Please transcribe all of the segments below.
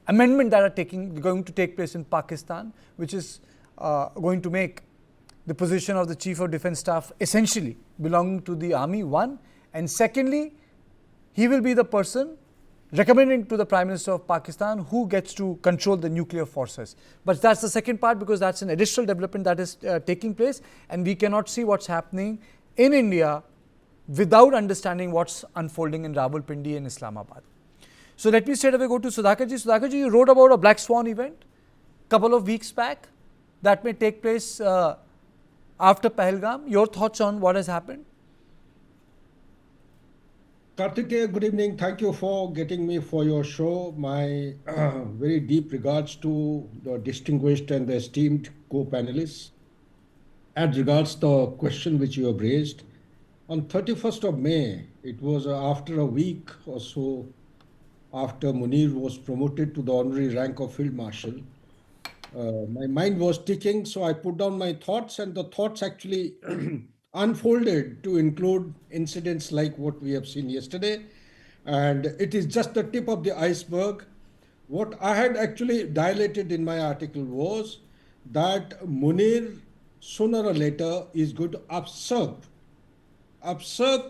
amendment that are going to take place in Pakistan, which is going to make the position of the Chief of Defence Staff essentially belonging to the army, one, and secondly, he will be the person recommending to the Prime Minister of Pakistan who gets to control the nuclear forces. But that's the second part, because that's an additional development that is taking place, and we cannot see what's happening in India without understanding what's unfolding in Rawalpindi and Islamabad. So let me straight away go to Sudhakarji. Sudhakarji, you wrote about a Black Swan event a couple of weeks back that may take place after Pahalgam. Your thoughts on what has happened? Karthikeya, good evening. Thank you for getting me for your show. My very deep regards to the distinguished and the esteemed co-panelists. As regards the question which you have raised, on 31st of May, it was after a week or so after Munir was promoted to the honorary rank of Field Marshal. My mind was ticking, so I put down my thoughts, and the thoughts actually unfolded to include incidents like what we have seen yesterday. And it is just the tip of the iceberg. What I had actually dilated in my article was that Munir, sooner or later, is going to usurp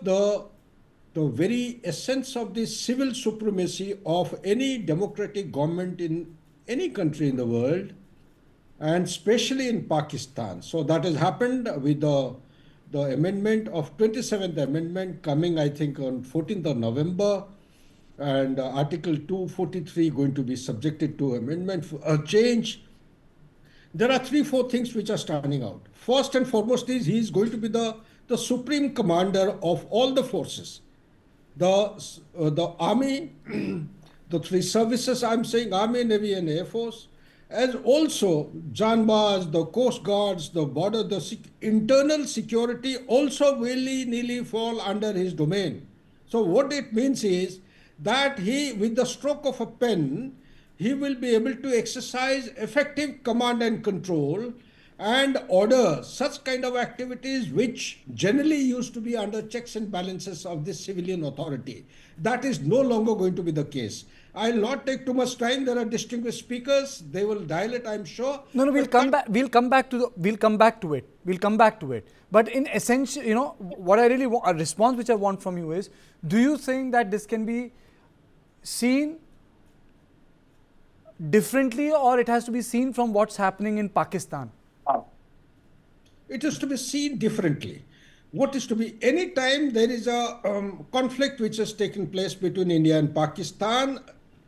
the very essence of the civil supremacy of any democratic government in any country in the world, and especially in Pakistan. So that has happened with the amendment of 27th Amendment coming, I think, on 14th of November, and Article 243 going to be subjected to amendment for a change. There are 3-4 things which are standing out. First and foremost is he is going to be the supreme commander of all the forces. The army, the 3 services, I'm saying Army, Navy and Air Force, as also Janbaz, the Coast Guards, the border, the internal security also willy-nilly fall under his domain. So what it means is that he, with the stroke of a pen, he will be able to exercise effective command and control and order such kind of activities which generally used to be under checks and balances of this civilian authority. That is no longer going to be the case. I'll not take too much time. There are distinguished speakers. They will dilate, I'm sure. No, we'll come back. We'll come back to it. But in essence, you know, what I really want, a response which I want from you is, do you think that this can be seen differently, or it has to be seen from what's happening in Pakistan? It is to be seen differently. What is to be, any time there is a conflict which has taken place between India and Pakistan,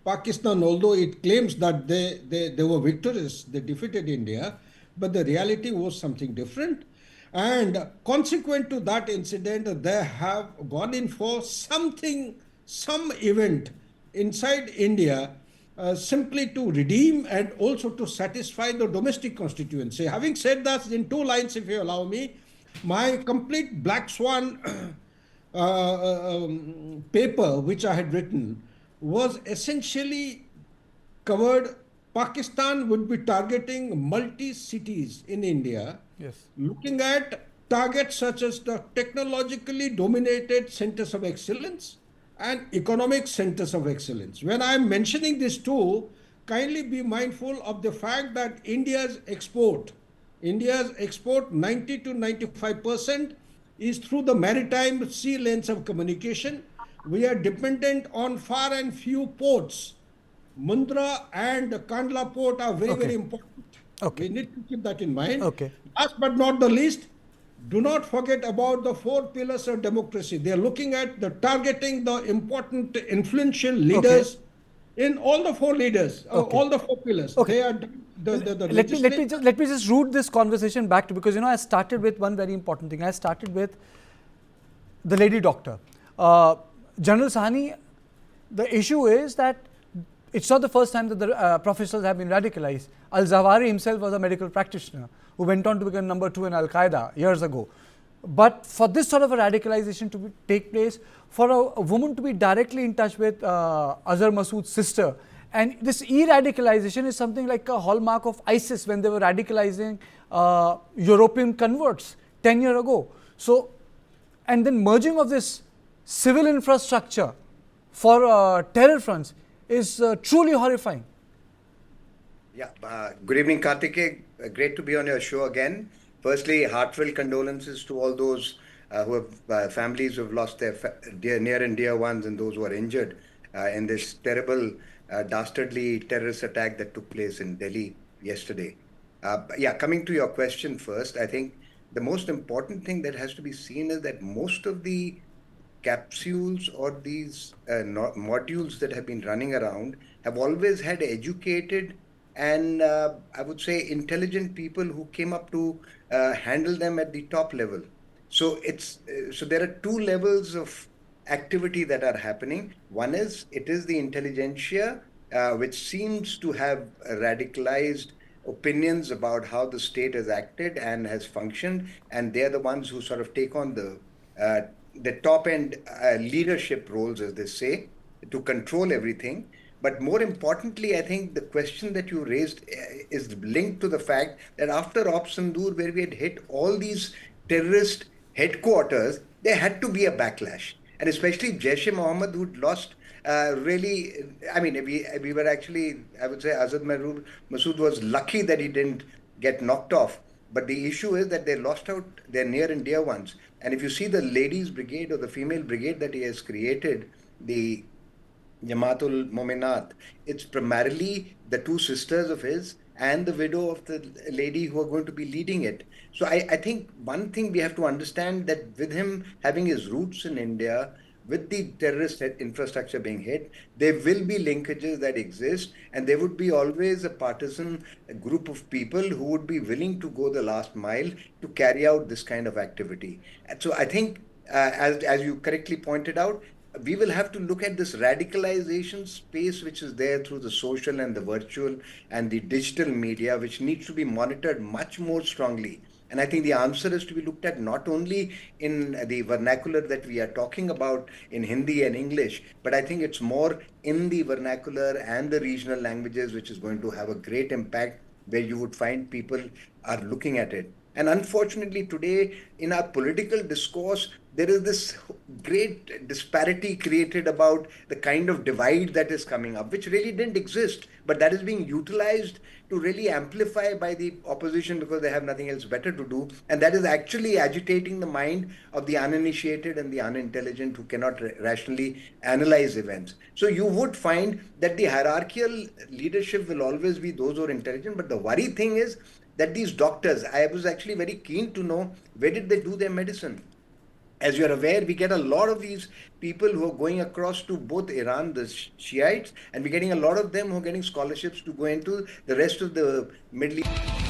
although it claims that they were victorious, they defeated India, but the reality was something different. And consequent to that incident, they have gone in for some event inside India, simply to redeem and also to satisfy the domestic constituency. Having said that, in 2 lines, if you allow me, my complete Black Swan paper which I had written was essentially covered. Pakistan would be targeting multi-cities in India, yes, looking at targets such as the technologically dominated centers of excellence and economic centers of excellence. When I am mentioning this too, kindly be mindful of the fact that India's export 90 to 95% is through the maritime sea lanes of communication. We are dependent on far and few ports. Mundra and Kandla port are very important. We need to keep that in mind. Last but not the least, do not forget about the 4 pillars of democracy. They are looking at targeting the important influential leaders in all the 4 leaders, all the 4 pillars. They are let me just root this conversation back to, because, you know, I started with one very important thing. I started with the lady doctor. General Sahani, the issue is that it's not the first time that the professors have been radicalized. Al-Zawahiri himself was a medical practitioner who went on to become number 2 in Al-Qaeda years ago. But for this sort of a radicalization to take place, for a woman to be directly in touch with Azhar Masood's sister, and this e-radicalization is something like a hallmark of ISIS when they were radicalizing European converts 10 years ago. So, and then merging of this civil infrastructure for terror fronts is truly horrifying. Yeah, good evening, Kartike. Great to be on your show again. Firstly, heartfelt condolences to all those who have families who have lost their near and dear ones, and those who are injured in this terrible, dastardly terrorist attack that took place in Delhi yesterday. Yeah, coming to your question first, I think the most important thing that has to be seen is that most of the capsules or these modules that have been running around have always had educated and I would say intelligent people who came up to handle them at the top level. So so there are two levels of activity that are happening. One is it is the intelligentsia which seems to have radicalized opinions about how the state has acted and has functioned, and they're the ones who sort of take on uh, the top end leadership roles, as they say, to control everything. But more importantly, I think the question that you raised is linked to the fact that after Op Sindoor, where we had hit all these terrorist headquarters, there had to be a backlash. And especially Jaish-e-Mohammed, who'd lost really, I mean, we were actually, I would say, Azhar Masood was lucky that he didn't get knocked off. But the issue is that they lost out their near and dear ones. And if you see the ladies' brigade or the female brigade that he has created, the Jamatul Mominat, it's primarily the two sisters of his and the widow of the lady who are going to be leading it. So I think one thing we have to understand that with him having his roots in India, with the terrorist infrastructure being hit, there will be linkages that exist, and there would be always a partisan group of people who would be willing to go the last mile to carry out this kind of activity. And so I think, as you correctly pointed out, we will have to look at this radicalization space which is there through the social and the virtual and the digital media, which needs to be monitored much more strongly. And I think the answer is to be looked at not only in the vernacular that we are talking about in Hindi and English, but I think it's more in the vernacular and the regional languages, which is going to have a great impact, where you would find people are looking at it. And unfortunately, today in our political discourse, there is this great disparity created about the kind of divide that is coming up, which really didn't exist, but that is being utilized to really amplify by the opposition because they have nothing else better to do. And that is actually agitating the mind of the uninitiated and the unintelligent who cannot rationally analyze events. So you would find that the hierarchical leadership will always be those who are intelligent. But the worry thing is that these doctors, I was actually very keen to know where did they do their medicine. As you're aware, we get a lot of these people who are going across to both Iran, the Shiites, and we're getting a lot of them who are getting scholarships to go into the rest of the Middle East.